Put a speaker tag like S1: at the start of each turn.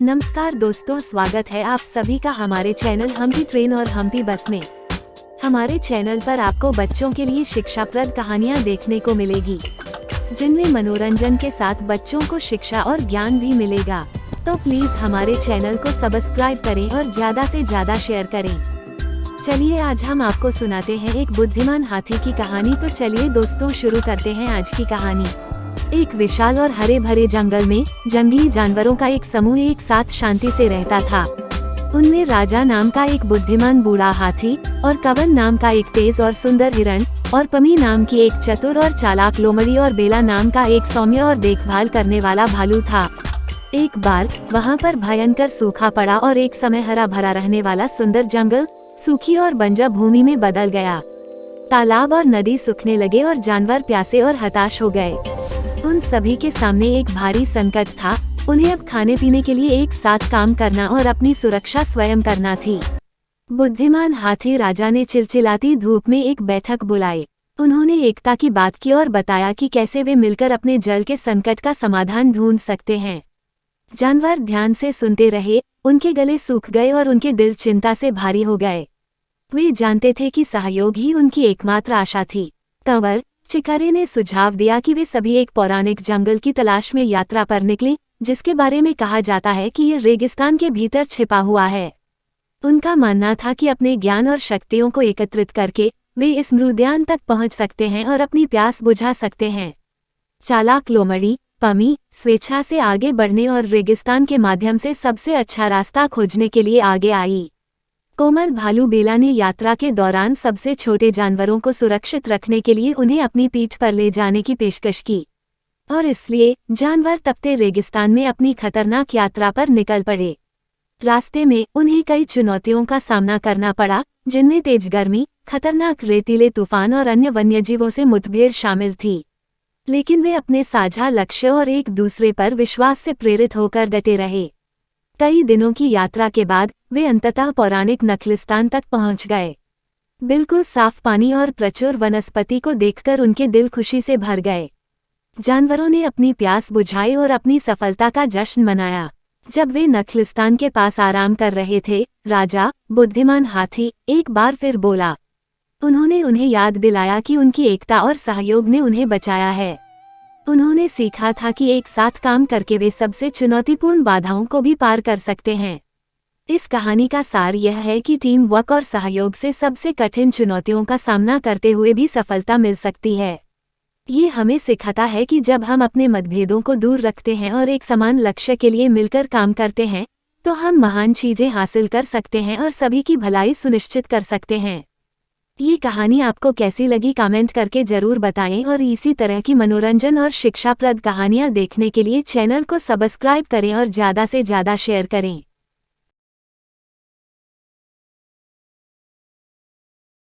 S1: नमस्कार दोस्तों, स्वागत है आप सभी का हमारे चैनल हम्पी ट्रेन और हम्पी बस में। हमारे चैनल पर आपको बच्चों के लिए शिक्षाप्रद कहानियाँ देखने को मिलेगी, जिनमें मनोरंजन के साथ बच्चों को शिक्षा और ज्ञान भी मिलेगा। तो प्लीज हमारे चैनल को सब्सक्राइब करें और ज्यादा से ज्यादा शेयर करें। चलिए आज हम आपको सुनाते हैं एक बुद्धिमान हाथी की कहानी। तो चलिए दोस्तों शुरू करते हैं आज की कहानी। एक विशाल और हरे भरे जंगल में जंगली जानवरों का एक समूह एक साथ शांति से रहता था। उनमें राजा नाम का एक बुद्धिमान बूढ़ा हाथी और कवन नाम का एक तेज और सुंदर हिरण और पमी नाम की एक चतुर और चालाक लोमड़ी और बेला नाम का एक सौम्य और देखभाल करने वाला भालू था। एक बार वहाँ पर भयंकर सूखा पड़ा और एक समय हरा भरा रहने वाला सुंदर जंगल सूखी और बंजर भूमि में बदल गया। तालाब और नदी सूखने लगे और जानवर प्यासे और हताश हो गए। उन सभी के सामने एक भारी संकट था। उन्हें अब खाने पीने के लिए एक साथ काम करना और अपनी सुरक्षा स्वयं करना थी। बुद्धिमान हाथी राजा ने चिलचिलाती धूप में एक बैठक बुलाई। उन्होंने एकता की बात की और बताया कि कैसे वे मिलकर अपने जल के संकट का समाधान ढूंढ सकते हैं। जानवर ध्यान से सुनते रहे, उनके गले सूख गए और उनके दिल चिंता से भारी हो गए। वे जानते थे कि सहयोग ही उनकी एकमात्र आशा थी। कंवर चिकारे ने सुझाव दिया कि वे सभी एक पौराणिक जंगल की तलाश में यात्रा पर निकले, जिसके बारे में कहा जाता है कि ये रेगिस्तान के भीतर छिपा हुआ है। उनका मानना था कि अपने ज्ञान और शक्तियों को एकत्रित करके वे इस मृद्यान तक पहुंच सकते हैं और अपनी प्यास बुझा सकते हैं। चालाक लोमड़ी पमी स्वेच्छा से आगे बढ़ने और रेगिस्तान के माध्यम से सबसे अच्छा रास्ता खोजने के लिए आगे आई। कोमल भालू बेला ने यात्रा के दौरान सबसे छोटे जानवरों को सुरक्षित रखने के लिए उन्हें अपनी पीठ पर ले जाने की पेशकश की, और इसलिए जानवर तपते रेगिस्तान में अपनी खतरनाक यात्रा पर निकल पड़े। रास्ते में उन्हें कई चुनौतियों का सामना करना पड़ा, जिनमें तेज गर्मी, खतरनाक रेतीले तूफान और अन्य वन्यजीवों से मुठभेड़ शामिल थी। लेकिन वे अपने साझा लक्ष्य और एक दूसरे पर विश्वास से प्रेरित होकर डटे रहे। कई दिनों की यात्रा के बाद वे अंततः पौराणिक नखलिस्तान तक पहुंच गए। बिल्कुल साफ पानी और प्रचुर वनस्पति को देखकर उनके दिल खुशी से भर गए। जानवरों ने अपनी प्यास बुझाई और अपनी सफलता का जश्न मनाया। जब वे नखलिस्तान के पास आराम कर रहे थे, राजा बुद्धिमान हाथी एक बार फिर बोला। उन्होंने उन्हें याद दिलाया कि उनकी एकता और सहयोग ने उन्हें बचाया है। उन्होंने सीखा था कि एक साथ काम करके वे सबसे चुनौतीपूर्ण बाधाओं को भी पार कर सकते हैं। इस कहानी का सार यह है कि टीम वर्क और सहयोग से सबसे कठिन चुनौतियों का सामना करते हुए भी सफलता मिल सकती है। ये हमें सिखाता है कि जब हम अपने मतभेदों को दूर रखते हैं और एक समान लक्ष्य के लिए मिलकर काम करते हैं, तो हम महान चीजें हासिल कर सकते हैं और सभी की भलाई सुनिश्चित कर सकते हैं। ये कहानी आपको कैसी लगी कमेंट करके जरूर बताएं, और इसी तरह की मनोरंजन और शिक्षाप्रद कहानियाँ देखने के लिए चैनल को सब्सक्राइब करें और ज़्यादा से ज़्यादा शेयर करें।